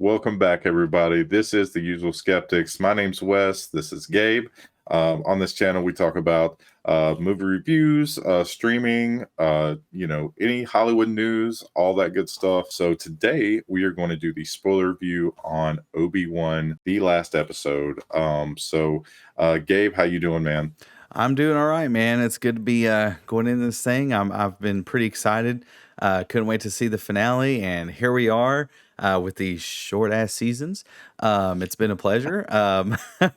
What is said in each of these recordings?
Welcome back, everybody. This is the Usual Skeptics. My name's Wes. This is Gabe. On this channel, we talk about movie reviews, streaming, any Hollywood news, all that good stuff. So today we are going to do the spoiler review on Obi-Wan, the last episode. Gabe, how you doing, man? I'm doing all right, man. It's good to be going into this thing. I've been pretty excited. Couldn't wait to see the finale, and here we are with these short ass seasons. It's been a pleasure.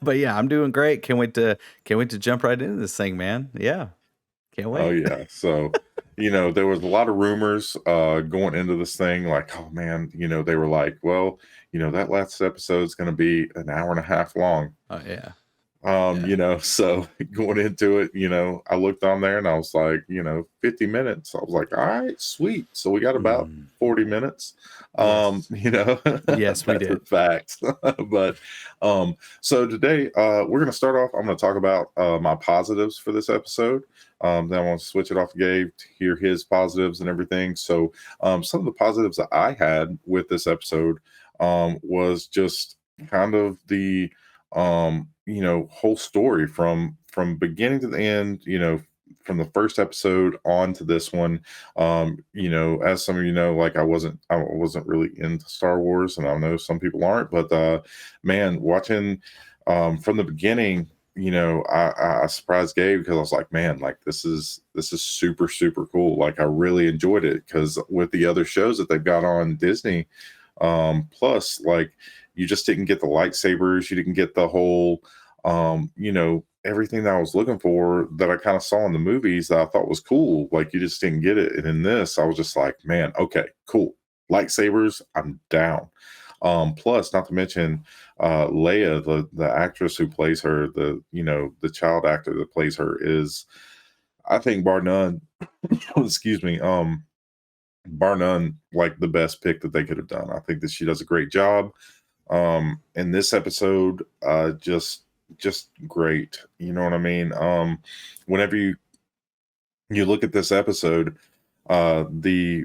But yeah, I'm doing great. Can't wait to jump right into this thing, man. Yeah, can't Oh wait. yeah. So, there was a lot of rumors going into this thing, like, oh man, they were like, well, that last episode is going to be an hour and a half long. Oh yeah, So going into it, I looked on there and I was like, 50 minutes. I was like, all right, sweet. So we got about 40 minutes. yes, yes, we That's a did. fact. But so today we're gonna start off. I'm gonna talk about my positives for this episode. Then I want to switch it off to Gabe to hear his positives and everything. So some of the positives that I had with this episode was just kind of the whole story from beginning to the end, from the first episode on to this one. As some of you know, like I wasn't really into Star Wars, and I know some people aren't, but man, watching from the beginning, I surprised Gabe because I was like, man, like this is super super cool. Like I really enjoyed it because with the other shows that they've got on Disney, plus like you just didn't get the lightsabers, you didn't get the whole everything that I was looking for that I kind of saw in the movies that I thought was cool. Like you just didn't get it. And in this, I was just like, man, okay, cool. Lightsabers, I'm down. Plus, not to mention Leia, the actress who plays her, the child actor that plays her is, I think, bar none, excuse me, bar none, like the best pick that they could have done. I think that she does a great job. In this episode, just great. You know what I mean? Whenever you look at this episode, the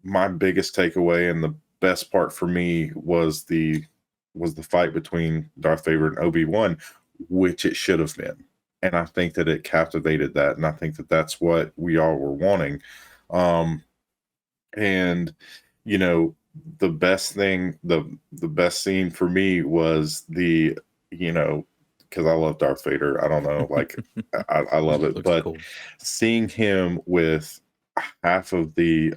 my biggest takeaway and the best part for me was the fight between Darth Vader and Obi-Wan, which it should have been. And I think that it captivated that, and I think that that's what we all were wanting. Um, and you know, the best thing, the best scene for me was because I love Darth Vader. I don't know, like I love it, Looks but cool. seeing him with half of the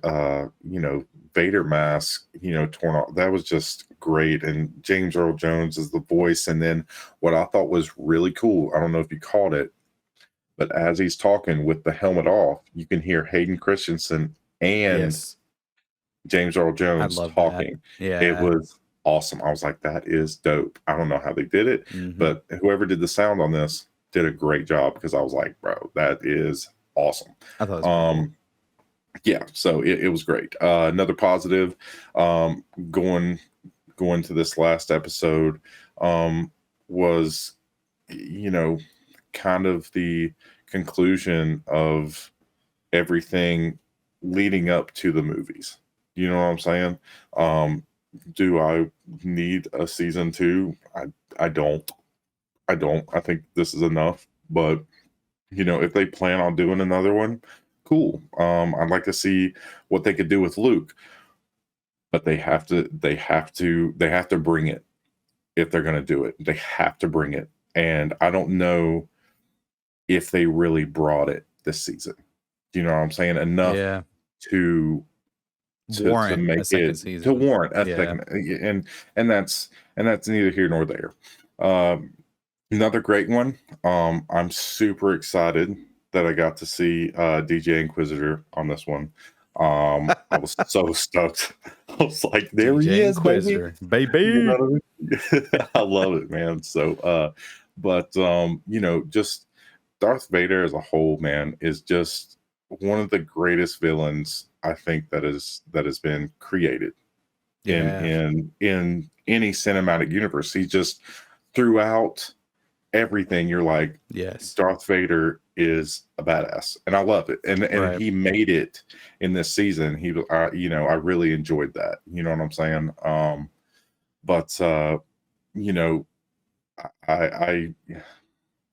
Vader mask, torn off, that was just great. And James Earl Jones is the voice. And then what I thought was really cool, I don't know if you caught it, but as he's talking with the helmet off, you can hear Hayden Christensen and Yes, James Earl I Jones love that. talking. It Yeah. was awesome. I was like, that is dope. I don't know how they did it, hmm but whoever did the sound on this did a great job because I was like, bro, that is awesome. I thought it was pretty cool. Um, yeah, so it was great. Another positive, going going to this last episode, was you know kind of the conclusion of everything leading up to the movies. You know what I'm saying? Um, do I need a season two? I don't. I don't. I think this is enough. But if they plan on doing another one, cool. I'd like to see what they could do with Luke, but they have to bring it if they're going to do it. They have to bring it, and I don't know if they really brought it this season. Do you know what I'm saying? Enough Yeah, to to warrant a make second it to season. warrant a Yeah. second, and that's neither here nor there. Um, Another great one. I'm super excited that I got to see DJ Inquisitor on this one. I was so stoked. I was like, there he DJ is, baby. Inquisitor, You know baby. what I mean? I love it, man. So but just Darth Vader as a whole, man, is just one of the greatest villains I think that has been created in Yeah. in any cinematic universe. He just throughout everything, you're like, Yes. Darth Vader is a badass, and I love it. And Right. he made it in this season. I really enjoyed that. You know what I'm saying? But you know, I I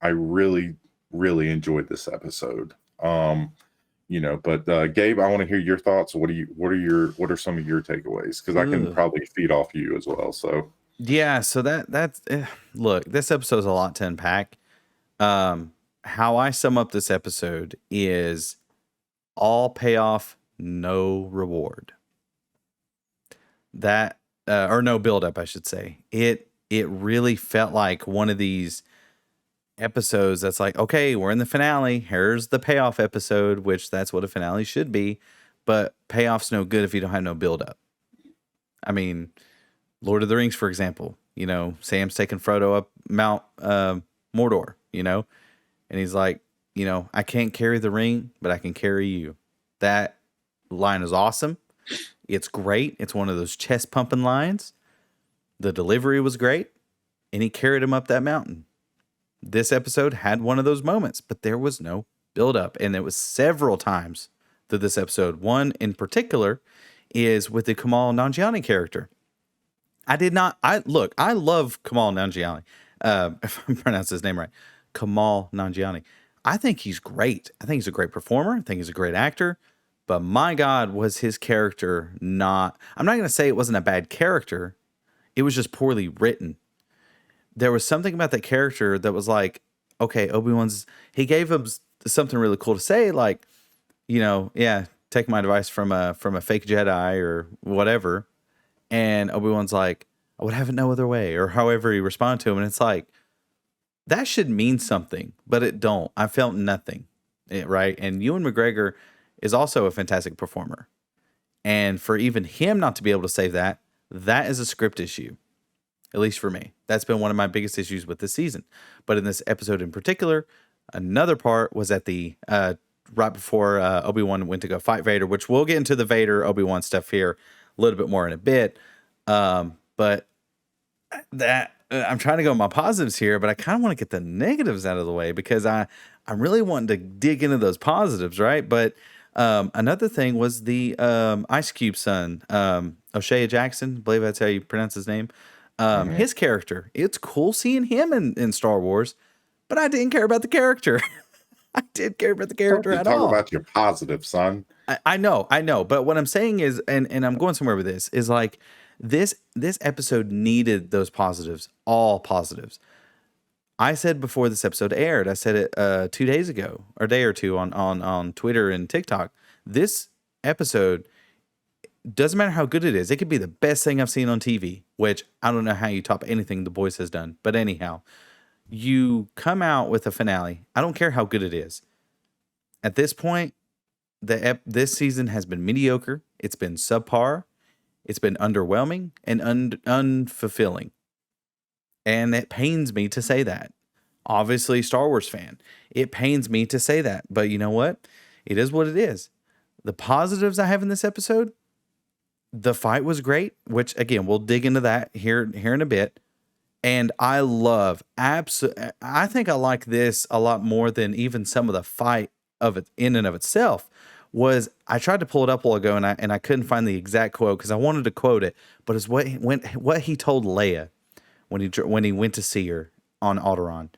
I really really enjoyed this episode. But Gabe, I want to hear your thoughts. What are some of your takeaways? Because I can Ugh. probably feed off you as well. So Yeah, so that's look, this episode's a lot to unpack. How I sum up this episode is all payoff, no reward. That or no build up, I should say. It really felt like one of these episodes that's like, okay, we're in the finale. Here's the payoff episode, which that's what a finale should be. But payoff's no good if you don't have no build up. I mean, Lord of the Rings, for example, Sam's taking Frodo up Mount Mordor, and he's like, I can't carry the ring, but I can carry you. That line is awesome. It's great. It's one of those chest pumping lines. The delivery was great, and he carried him up that mountain. This episode had one of those moments, but there was no build up, and it was several times through this episode. One in particular is with the Kamal Nanjiani character. I love Kamal Nanjiani. If I pronounce his name right, Kamal Nanjiani. I think he's great. I think he's a great performer. I think he's a great actor. But my God, was his character not... I'm not going to say it wasn't a bad character. It was just poorly written. There was something about that character that was like, okay, Obi-Wan's... He gave him something really cool to say, like, take my advice from a fake Jedi or whatever. And Obi-Wan's like, I would have it no other way, or however he responded to him. And it's like, that should mean something, but it don't. I felt nothing, right? And Ewan McGregor is also a fantastic performer. And for even him not to be able to say that, that is a script issue, at least for me. That's been one of my biggest issues with this season. But in this episode in particular, another part was at the right before Obi-Wan went to go fight Vader, which we'll get into the Vader Obi-Wan stuff here a little bit more in a bit. But that I'm trying to go with my positives here, but I kind of want to get the negatives out of the way because I'm really wanting to dig into those positives, right? But another thing was the Ice Cube son, O'Shea Jackson, I believe that's how you pronounce his name. His character. It's cool seeing him in Star Wars, but I didn't care about the character. I didn't care about the character at all. Talk about your positive, son. I know. But what I'm saying is, and I'm going somewhere with this, is like this episode needed those positives, all positives. I said before this episode aired, I said it 2 days ago, or a day or two on Twitter and TikTok. This episode doesn't matter how good it is. It could be the best thing I've seen on TV, which I don't know how you top anything The Boys has done. But anyhow, you come out with a finale. I don't care how good it is. At this point, this season has been mediocre. It's been subpar. It's been underwhelming and unfulfilling. And it pains me to say that. Obviously, Star Wars fan. It pains me to say that. But you know what? It is what it is. The positives I have in this episode, the fight was great, which, again, we'll dig into that here in a bit. And I I think I like this a lot more than even some of the fight of it in and of itself. I tried to pull it up a while ago and I couldn't find the exact quote because I wanted to quote it, but it's what he told Leia when he went to see her on Alderaan,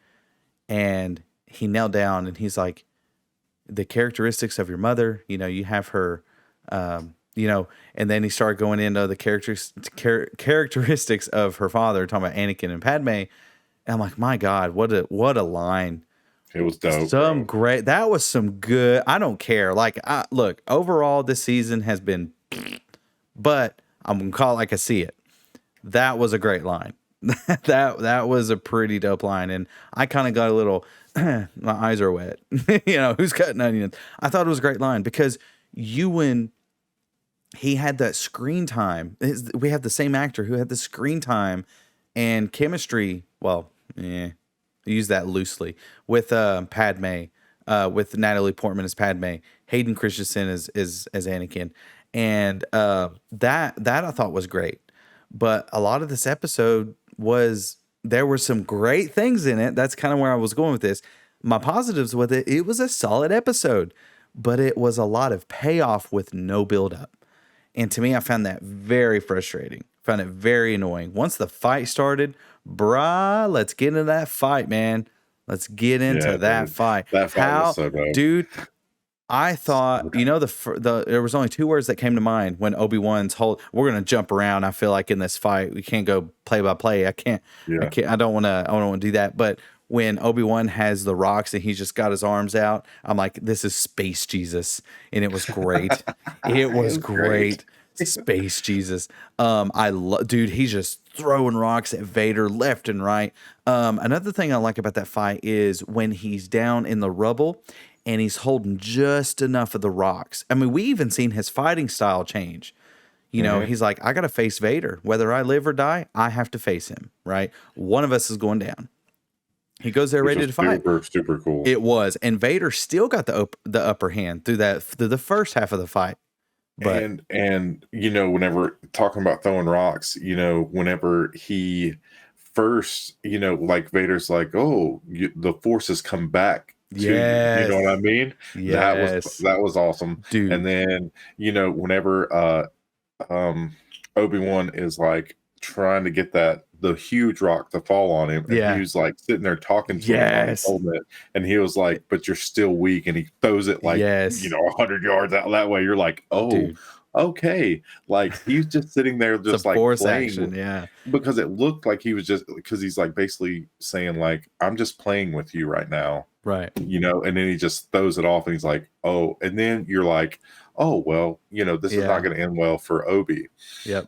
and he knelt down and he's like, the characteristics of your mother, you have her, and then he started going into the characteristics of her father, talking about Anakin and Padme, and I'm like, my God, what a line. It was dope. Great. That was some good. I don't care. Like, look, overall, this season has been, but I'm gonna call it like I see it. That was a great line. that was a pretty dope line, and I kind of got a little. My eyes are wet. Who's cutting onions? I thought it was a great line because Ewan, he had that screen time. We have the same actor who had the screen time and chemistry. Well, use that loosely with Padme, with Natalie Portman as Padme, Hayden Christensen as Anakin, and that I thought was great. But a lot of this episode there were some great things in it. That's kind of where I was going with this. My positives with it was a solid episode, but it was a lot of payoff with no build up. And to me, I found that very frustrating. Found it very annoying. Once the fight started, bruh, let's get into that fight, man. Let's get into Yeah, that dude. fight. That fight was How, so dope. dude? I thought, So dope. there was only two words that came to mind when Obi-Wan's whole, we're gonna jump around. I feel like in this fight, we can't go play by play. Yeah. I don't want to do that. But when Obi-Wan has the rocks and he's just got his arms out, I'm like, this is Space Jesus, and it was great. It It was was great. great. Space Jesus. Dude, he's just throwing rocks at Vader left and right. Another thing I like about that fight is when he's down in the rubble and he's holding just enough of the rocks. I mean, we even seen his fighting style change. You know, Mhm. he's like, I got to face Vader. Whether I live or die, I have to face him, right? One of us is going down. He goes there Which ready was to fight. super, super cool. It was. And Vader still got the upper hand through the first half of the fight. But And whenever talking about throwing rocks, whenever he first, like Vader's like, oh, the forces come back to you. You know what I yes. mean? Yes. That was awesome. And Dude. then, whenever Obi-Wan is like trying to get the huge rock to fall on him, and Yeah. he was like sitting there talking to him while he's Yes. holding it, and he was like, but you're still weak, and he throws it like Yes. 100 yards out that way. You're like, oh, Dude. okay. Like he's just sitting there It's a just like force playing action. Yeah. because it looked like he was just because he's like basically saying like, I'm just playing with you right now, Right. and then he just throws it off and he's like, oh, and then you're like, oh well, this is not Yeah. going to end well for Obi. Yep.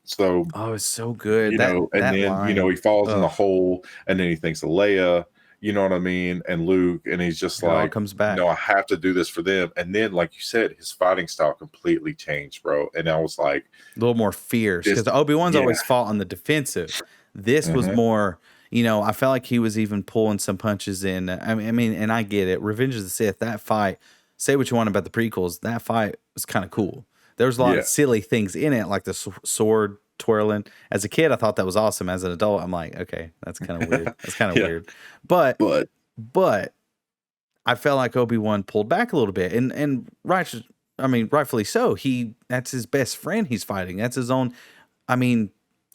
So Oh, it's so good. and That then line. he falls in the Ugh. hole, and then he thinks of Leia, you know what I mean, and Luke, and he's just It all like, comes back. no, I have to do this for them. And then, like you said, his fighting style completely changed, bro. And I was like, A little more fierce because Obi-Wan's yeah. always fought on the defensive. This was Mhm. more, I felt like he was even pulling some punches in. I mean, and I get it. Revenge of the Sith, that fight, say what you want about the prequels, that fight was kind of cool. There was a lot Yeah. of silly things in it, like the sword twirling. As a kid, I thought that was awesome. As an adult, I'm like, okay, that's kind of weird. That's kind of Yeah. weird. But But I felt like Obi-Wan pulled back a little bit, and rightfully so. That's his best friend he's fighting. That's his own,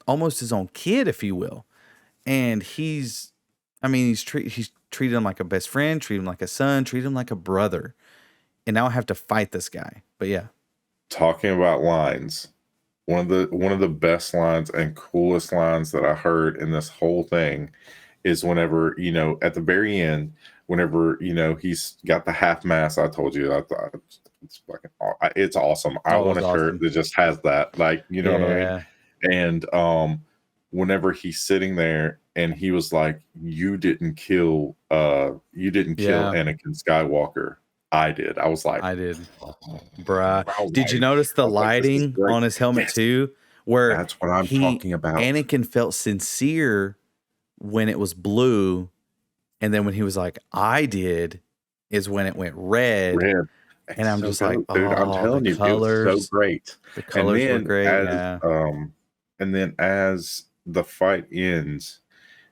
almost his own kid, if you will. And he's treated him like a best friend, treat him like a son, treat him like a brother. And now I have to fight this guy. But yeah, talking about lines, one of the best lines and coolest lines that I heard in this whole thing is whenever, at the very end, whenever, he's got the half mask. I told you, I thought it's awesome. I Oh, it want a was shirt awesome. that just has that, like, you know what I mean? Yeah. And whenever he's sitting there and he was like, you didn't kill Anakin Skywalker. I did. I was like, I did. Bruh. I was Did you like- notice the I was like, this is lighting great. on his helmet Yes. too? Where That's what I'm talking about. Anakin felt sincere when it was blue, and then when he was like, I did, is when it went red. Red. And I'm So just like, dope, dude, I'm oh, telling the you, it was colors. so great. The colors were great. And then as the fight ends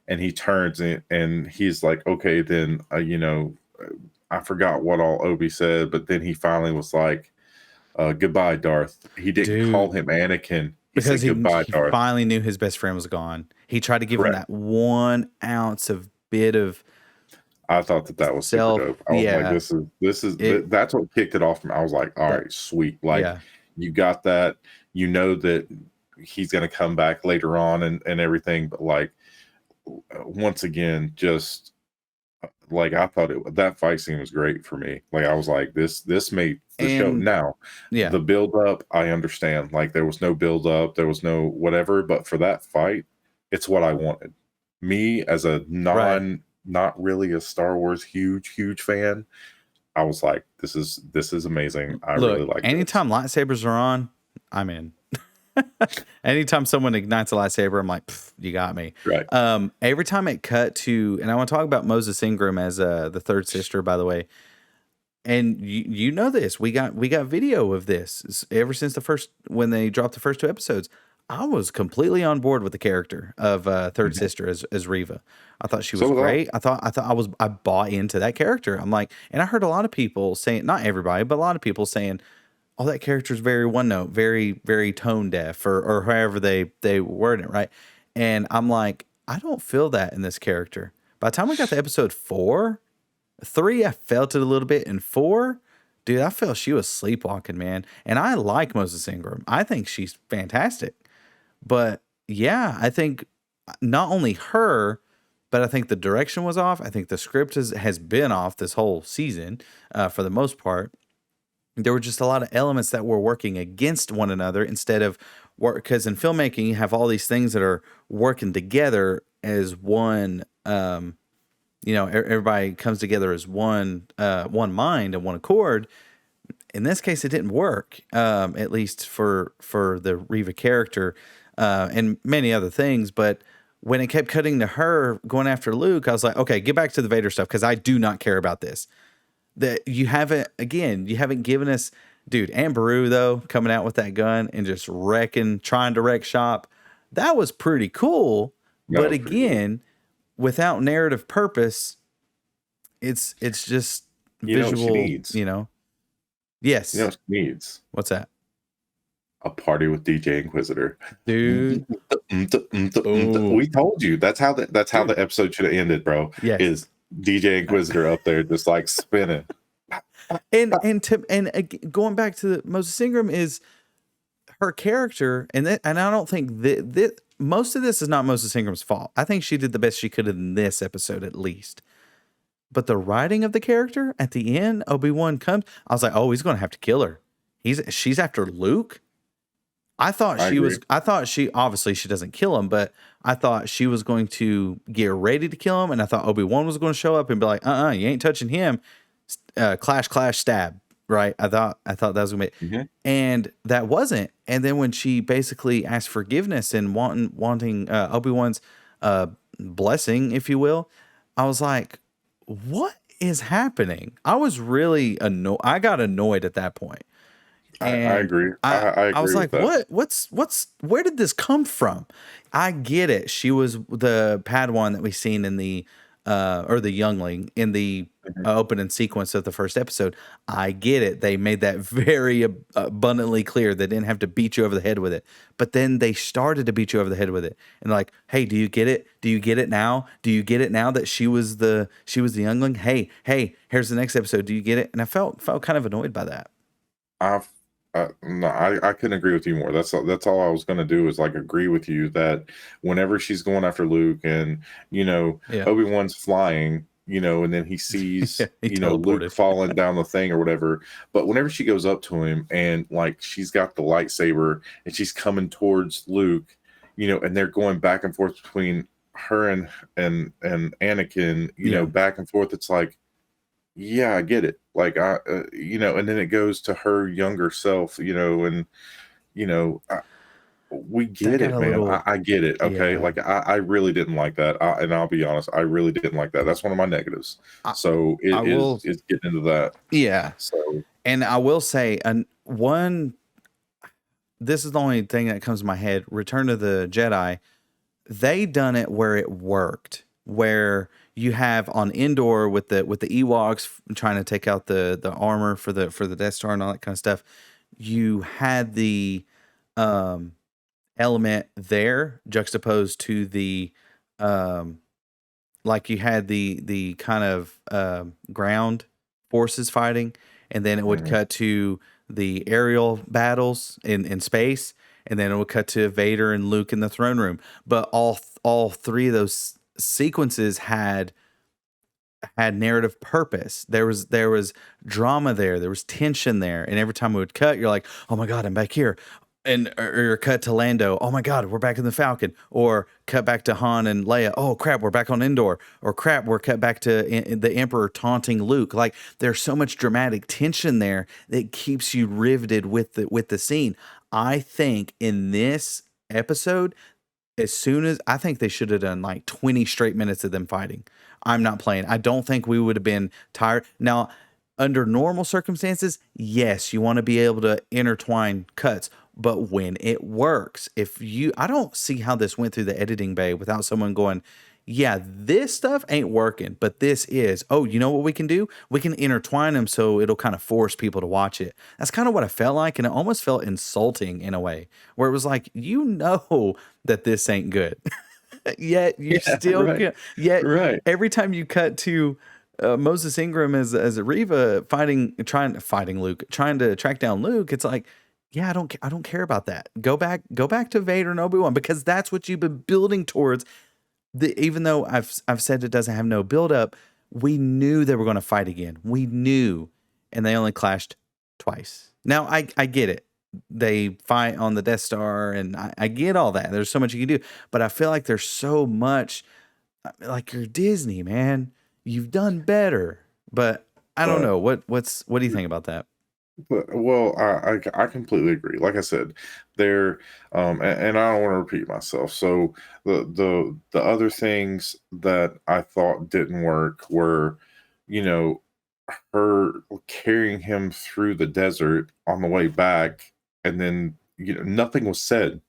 and he turns it and he's like, okay, then I forgot what all Obi said, but then he finally was like, goodbye, Darth. He didn't call him Anakin. Because said, goodbye, he Darth. finally knew his best friend was gone. He tried to give him Correct. that 1 ounce of bit of I thought that was super dope. I was like, this is that's what kicked it off. I was like, all right, sweet. Like, you got that. You know that he's going to come back later on and everything. But like, once again, just like I thought that fight scene was great for me. Like I was like, this made the show. Now, the build up, I understand. Like there was no build up, there was no whatever. But for that fight, it's what I wanted. Me as a not really a Star Wars huge fan, I was like, this is amazing. I really like anytime lightsabers are on, I'm in. Anytime someone ignites a lightsaber, I'm like, you got me. Right. Every time it cut to, and I want to talk about Moses Ingram as the third sister, by the way. And you know this, we got video of this ever since when they dropped the first 2 episodes. I was completely on board with the character of third sister as Reva. I thought she was great. I bought into that character. I'm like, and I heard a lot of people saying, not everybody, but a lot of people saying, oh, that character's very one note, very, very tone deaf, or however they word it, right? And I'm like, I don't feel that in this character. By the time we got to episode 3, I felt it a little bit. In 4, dude, I felt she was sleepwalking, man. And I like Moses Ingram. I think she's fantastic. But yeah, I think not only her, but I think the direction was off. I think the script has been off this whole season for the most part. There were just a lot of elements that were working against one another instead of work. Because in filmmaking, you have all these things that are working together as one. Everybody comes together as one mind and one accord. In this case, it didn't work. At least for the Reva character, and many other things. But when it kept cutting to her going after Luke, I was like, okay, get back to the Vader stuff because I do not care about this. That you haven't given us, dude. Aunt Beru though coming out with that gun and just trying to wreck shop. That was pretty cool. That But was pretty cool. again, without narrative purpose, it's just You know what she visual. needs? Yes. You know what she needs? What's that? A party with DJ Inquisitor. Dude. We told you that's how the episode should have ended, bro. Yes. Is DJ Inquisitor up there just like spinning. Going back to the Moses Ingram is her character, and I don't think that most of this is not Moses Ingram's fault. I think she did the best she could in this episode, at least. But the writing of the character at the end, Obi-Wan comes. I was like, oh, he's going to have to kill her. She's after Luke. I thought she obviously she doesn't kill him, but I thought she was going to get ready to kill him, and I thought Obi-Wan was going to show up and be like, you ain't touching him. Clash, stab. Right? I thought that was gonna be, and that wasn't. And then when she basically asked forgiveness and wanting Obi-Wan's blessing, if you will, I was like, what is happening? I was really annoyed. I got annoyed at that point. I agree. I agree. I was like, that. where did this come from? I get it. She was the Padawan that we seen in the or the youngling in the opening sequence of the first episode. I get it. They made that very abundantly clear. They didn't have to beat you over the head with it. But then they started to beat you over the head with it. And like, hey, do you get it? Do you get it now? Do you get it now that she was the youngling? Hey, here's the next episode. Do you get it? And I felt kind of annoyed by that. No, I couldn't agree with you more. That's all I was gonna do is like agree with you that whenever she's going after Luke and Obi-Wan's flying, and then he sees Luke falling down the thing or whatever. But whenever she goes up to him and like she's got the lightsaber and she's coming towards Luke, and they're going back and forth between her and Anakin, back and forth. It's like, yeah, I get it. Like and then it goes to her younger self, and we get it, man. I get it. Okay, like I really didn't like that, and I'll be honest, I really didn't like that. That's one of my negatives. So it's getting into that. Yeah. So, and I will say, this is the only thing that comes to my head. Return of the Jedi, they done it where it worked, where you have on Endor with the Ewoks trying to take out the armor for the Death Star and all that kind of stuff. You had the element there juxtaposed to the like you had the kind of ground forces fighting, and then it would cut to the aerial battles in space, and then it would cut to Vader and Luke in the throne room. But all three of those sequences had narrative purpose. There was drama there was tension there, and every time it would cut, you're like, oh my god, I'm back here. And or cut to Lando, oh my god, we're back in the Falcon. Or cut back to Han and Leia, oh crap, we're back on Endor. Or crap, we're cut back to the Emperor taunting Luke. Like, there's so much dramatic tension there that keeps you riveted with the scene. I think in this episode, I think they should have done like 20 straight minutes of them fighting. I'm not playing. I don't think we would have been tired. Now, under normal circumstances, yes, you want to be able to intertwine cuts. But when it works, I don't see how this went through the editing bay without someone going, yeah, this stuff ain't working, but this is. Oh, you know what we can do? We can intertwine them so it'll kind of force people to watch it. That's kind of what I felt like, and it almost felt insulting in a way, where it was like, you know that this ain't good, yet you Yeah, still right, can. Yet right. every time you cut to Moses Ingram as a Reva fighting Luke, trying to track down Luke, it's like, yeah, I don't care about that. Go back to Vader and Obi-Wan, because that's what you've been building towards. Even though I've said it doesn't have no build up, we knew they were going to fight again. We knew, and they only clashed twice. Now I get it. They fight on the Death Star, and I get all that. There's so much you can do, but I feel like there's so much. Like, you're Disney, man. You've done better, but I don't But know what do you think about that? well, I completely agree. Like I said, there, and I don't want to repeat myself. So the other things that I thought didn't work were, you know, her carrying him through the desert on the way back, and then nothing was said.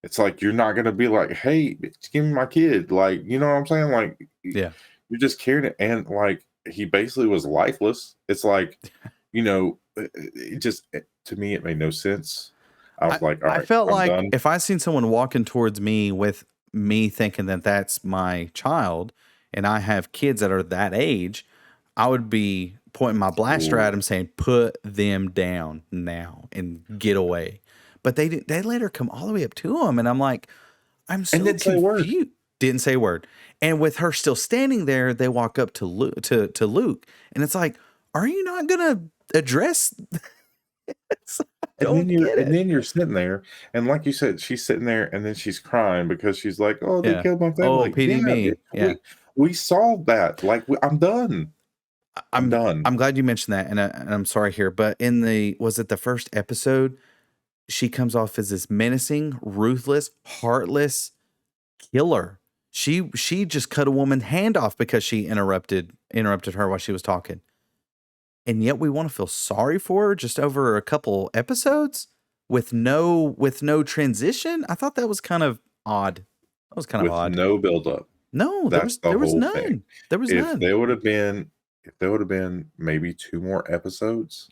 It's like you're not gonna be like, "Hey, bitch, give me my kid," like, you know what I'm saying? Like, Yeah, you just carried it, and like he basically was lifeless. It's like, it just to me it made no sense. I was like, "All I right, felt I'm like done." if I seen someone walking towards me with me thinking that that's my child, and I have kids that are that age, I would be pointing my blaster Ooh. at him saying, "Put them down now and get away." But they didn't. They let her come all the way up to him, and I'm like, I'm And so didn't say a word. confused. Didn't say a word. And with her still standing there, they walk up to Luke, and it's like, are you not gonna address this? I don't get And it. then you're sitting there, and like you said, she's sitting there, and then she's crying because she's like, "Oh, they Yeah. killed my Oh, family." pity Yeah, bitch, me. Yeah. we saw that. Like, I'm done. I'm done. I'm glad you mentioned that, and I'm sorry here, but in the was it the first episode, she comes off as this menacing, ruthless, heartless killer. She just cut a woman's hand off because she interrupted her while she was talking. And yet we want to feel sorry for her just over a couple episodes with no transition. I thought that was kind of odd. That was kind of With odd. no buildup. No, That's the there was whole thing. none. There was If none. there would have been maybe 2 more episodes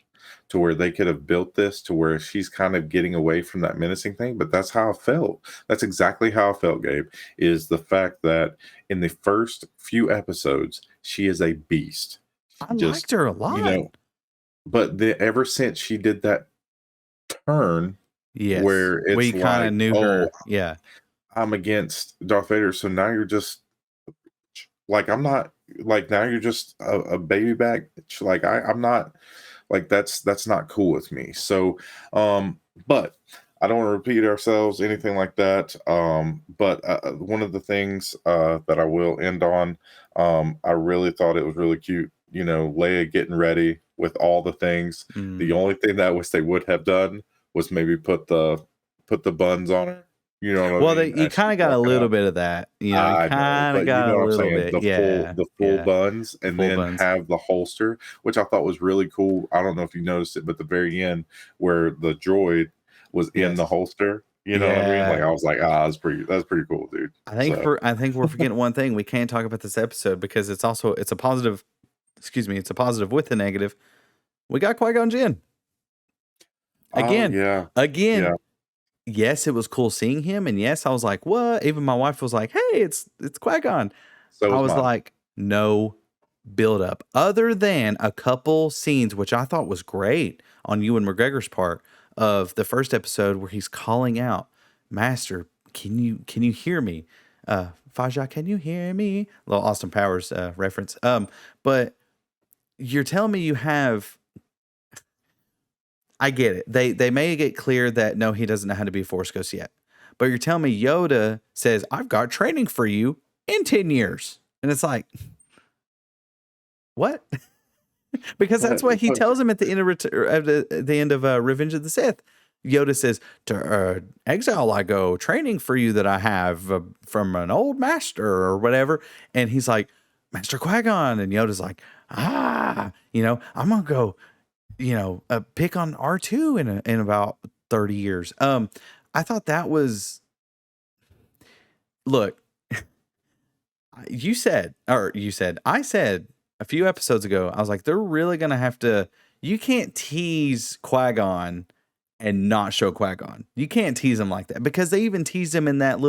to where they could have built this to where she's kind of getting away from that menacing thing, but that's how I felt. That's exactly how I felt, Gabe, is the fact that in the first few episodes, she is a beast. I She just, liked her a you lot. know, but ever since she did that turn Yes. where We it's kind like, of knew "Oh, her. Yeah. I'm against Darth Vader," so now you're just like, I'm not like, now you're just a baby back bitch. Like, I'm not like, that's not cool with me. So, but I don't want to repeat ourselves, anything like that. But one of the things that I will end on, I really thought it was really cute. Leia getting ready with all the things. The Mm. only thing that I wish they would have done was maybe put the buns on her. You know what I Well, mean? you As kind she's of got a walking little out. bit of that. You I know, kind of but you got know a what I'm little saying, bit. Yeah. the full Yeah. buns, The and full then buns. have the holster, which I thought was really cool. I don't know if you noticed it, but the very end where the droid was in the Yes. holster, you know what I mean? Like, Yeah. I was like, that's pretty cool, dude. So, I think we're forgetting one thing. We can't talk about this episode because it's a positive. Excuse me, it's a positive with a negative. We got Qui-Gon Jinn oh again, yeah, again. yeah. Yes, it was cool seeing him, and yes, I was like, "What?" Even my wife was like, "Hey, it's Qui-Gon." So I was was mine. like, "No build up, other than a couple scenes, which I thought was great on Ewan McGregor's part of the first episode where he's calling out, Master, can you hear me? Faja, can you hear me?" Little Austin Powers reference. But you're telling me you have. I get it. They made it clear that no, he doesn't know how to be a Force Ghost yet. But you're telling me Yoda says, "I've got training for you in 10 years," and it's like, what? Because that's But what he but tells him at the end of the end of Revenge of the Sith. Yoda says, "To exile I go, training for you that I have from an old master or whatever." And he's like, "Master Qui-Gon," and Yoda's like, I'm gonna go, pick on R2 in about 30 years. I thought that was look. I said a few episodes ago, I was like, they're really going to have to, you can't tease Qui-Gon and not show Qui-Gon. You can't tease him like that because they even teased him in that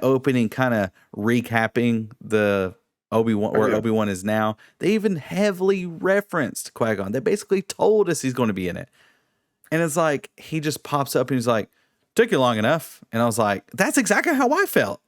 opening kind of recapping the Obi-Wan Oh where yeah. Obi-Wan is now. They even heavily referenced Qui-Gon. They basically told us he's going to be in it. And it's like, he just pops up and he's like, took you long enough. And I was like, that's exactly how I felt.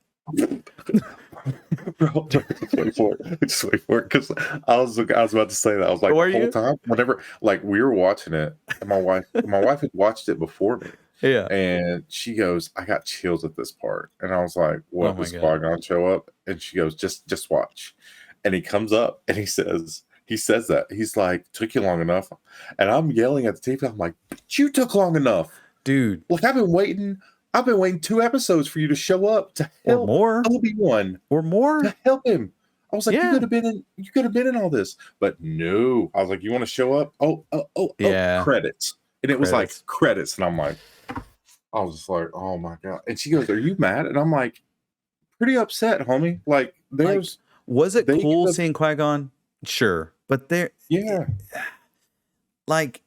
Bro, just wait for it. Just wait for it. Because I was about to say that. I was like, Were the whole you? time, whenever like we were watching it, and my wife had watched it before me. Yeah. And she goes, I got chills at this part. And I was like, Oh what, my does God. Qui-Gon show up? And she goes, just watch. And he comes up and he says that. He's like, took you long enough. And I'm yelling at the TV. I'm like, but you took long enough. Dude. Look, I've been waiting 2 episodes for you to show up to Or help more. Obi-Wan. Or more. To help him. I was like, you Yeah. could have been in all this. But no. I was like, you want to show up? Oh, Yeah. credits. And it was like Credits. credits. And I'm like, I was just like, oh my God. And she goes, are you mad? And I'm like, pretty upset, homie. Like, there's was it they cool give- seeing Qui-Gon? Sure. But yeah. like,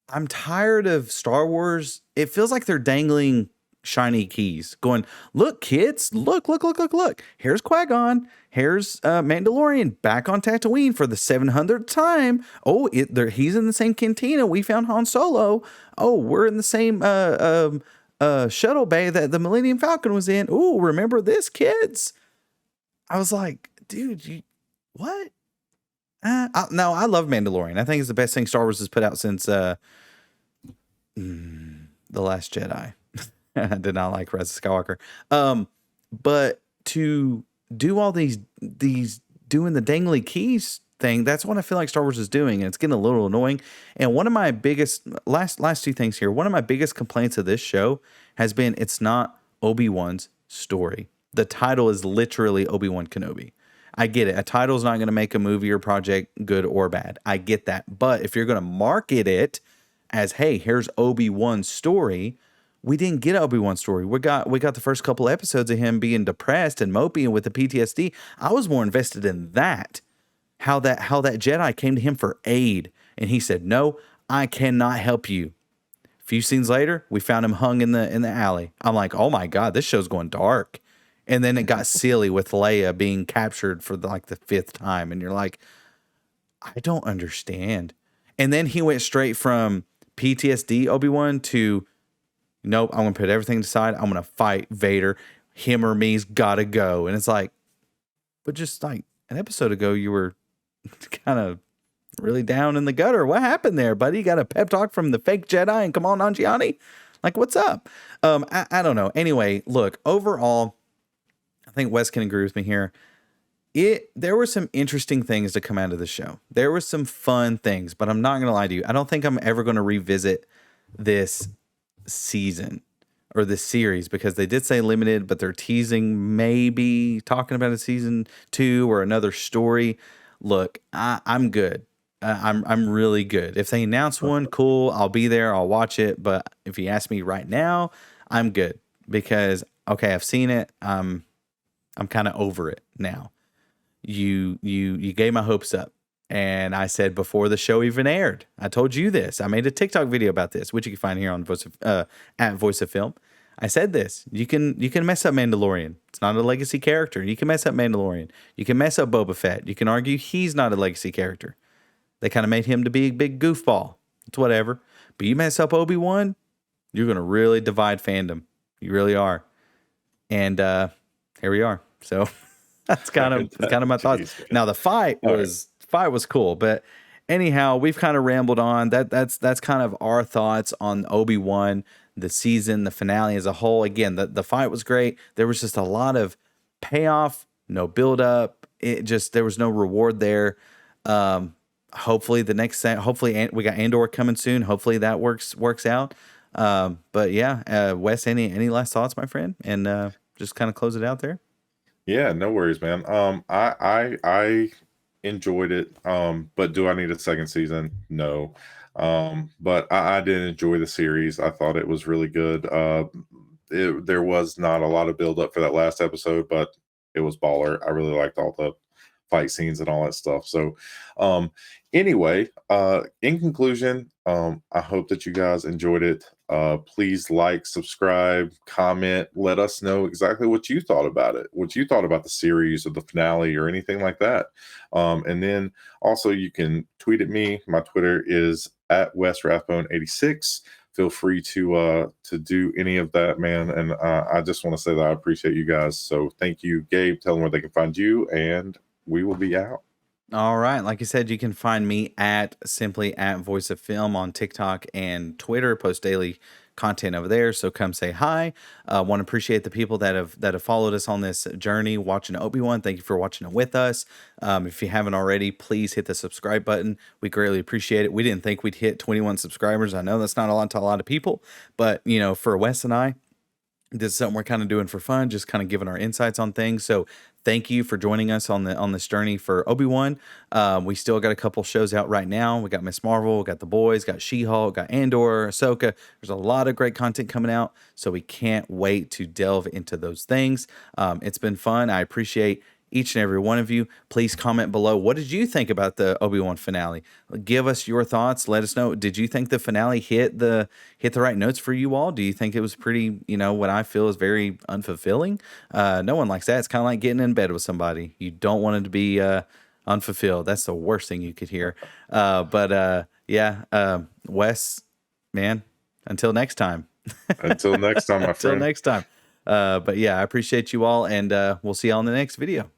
I'm tired of Star Wars. It feels like they're dangling shiny keys, going, look, kids, look. Here's Qui-Gon. Here's Mandalorian back on Tatooine for the 700th time. Oh, he's in the same cantina. We found Han Solo. Oh, we're in the same shuttle bay that the Millennium Falcon was in. Oh, remember this, kids? I was like, dude, what? No, I love Mandalorian. I think it's the best thing Star Wars has put out since The Last Jedi. I did not like Rise of Skywalker. But to do all these doing the dangly keys thing, that's what I feel like Star Wars is doing, and it's getting a little annoying. And one of my biggest last two things here, one of my biggest complaints of this show has been it's not Obi-Wan's story. The title is literally Obi-Wan Kenobi. I get it. A title's not going to make a movie or project good or bad. I get that. But if you're going to market it as, hey, here's Obi-Wan's story, we didn't get Obi-Wan's story. We got the first couple episodes of him being depressed and mopey and with the PTSD. I was more invested in that. How that Jedi came to him for aid. And he said, no, I cannot help you. A few scenes later, we found him hung in the alley. I'm like, oh my God, this show's going dark. And then it got silly with Leia being captured for the 5th time. And you're like, I don't understand. And then he went straight from PTSD Obi-Wan to, nope, I'm going to put everything aside. I'm going to fight Vader. Him or me's got to go. And it's like, but just like an episode ago, you were kind of really down in the gutter. What happened there, buddy? You got a pep talk from the fake Jedi and come on, Nanjiani? Like, what's up? I don't know. Anyway, look, overall, I think Wes can agree with me here. There were some interesting things to come out of the show. There were some fun things, but I'm not going to lie to you. I don't think I'm ever going to revisit this season or this series because they did say limited, but they're teasing maybe talking about a season 2 or another story. Look, I'm good. I'm really good. If they announce one, cool. I'll be there. I'll watch it. But if you ask me right now, I'm good because okay, I've seen it. I'm kind of over it now. You gave my hopes up. And I said before the show even aired, I told you this. I made a TikTok video about this, which you can find here on at Voice of Film. I said this. You can mess up Mandalorian. It's not a legacy character. You can mess up Mandalorian. You can mess up Boba Fett. You can argue he's not a legacy character. They kind of made him to be a big goofball. It's whatever. But you mess up Obi-Wan, you're gonna really divide fandom. You really are. And here we are. So that's kind of my thoughts. Now the fight was cool, but anyhow, we've kind of rambled on. That's kind of our thoughts on Obi-Wan, the season, the finale as a whole. Again, the fight was great. There was just a lot of payoff, no build up. There was no reward there. Hopefully hopefully we got Andor coming soon. Hopefully that works out. But yeah, Wes, any last thoughts, my friend? And just kind of close it out there. Yeah, no worries, man. I enjoyed it. But do I need a second season? No. But I did enjoy the series. I thought it was really good. There was not a lot of build up for that last episode, but it was baller. I really liked all the fight scenes and all that stuff. So, um, anyway, in conclusion, I hope that you guys enjoyed it. Please like, subscribe, comment, let us know exactly what you thought about it, what you thought about the series or the finale or anything like that. And then also you can tweet at me. My Twitter is at Rathbone86. Feel free to do any of that, man. And I just want to say that I appreciate you guys. So thank you, Gabe. Tell them where they can find you, and we will be out. All right. Like I said, you can find me at simply at Voice of Film on TikTok and Twitter. Post daily content over there. So come say hi. Want to appreciate the people that have followed us on this journey watching Obi-Wan. Thank you for watching it with us. If you haven't already, please hit the subscribe button. We greatly appreciate it. We didn't think we'd hit 21 subscribers. I know that's not a lot to a lot of people, but for Wes and I, this is something we're kind of doing for fun, just kind of giving our insights on things. So thank you for joining us on this journey for Obi-Wan. We still got a couple shows out right now. We got Miss Marvel, we got The Boys, got She-Hulk, got Andor, Ahsoka. There's a lot of great content coming out, so we can't wait to delve into those things. It's been fun. I appreciate each and every one of you. Please comment below. What did you think about the Obi-Wan finale? Give us your thoughts. Let us know. Did you think the finale hit the right notes for you all? Do you think it was pretty, what I feel is very unfulfilling? No one likes that. It's kind of like getting in bed with somebody. You don't want it to be unfulfilled. That's the worst thing you could hear. Wes, man, until next time. Until next time, my friend. Until next time. But yeah, I appreciate you all, and we'll see you all in the next video.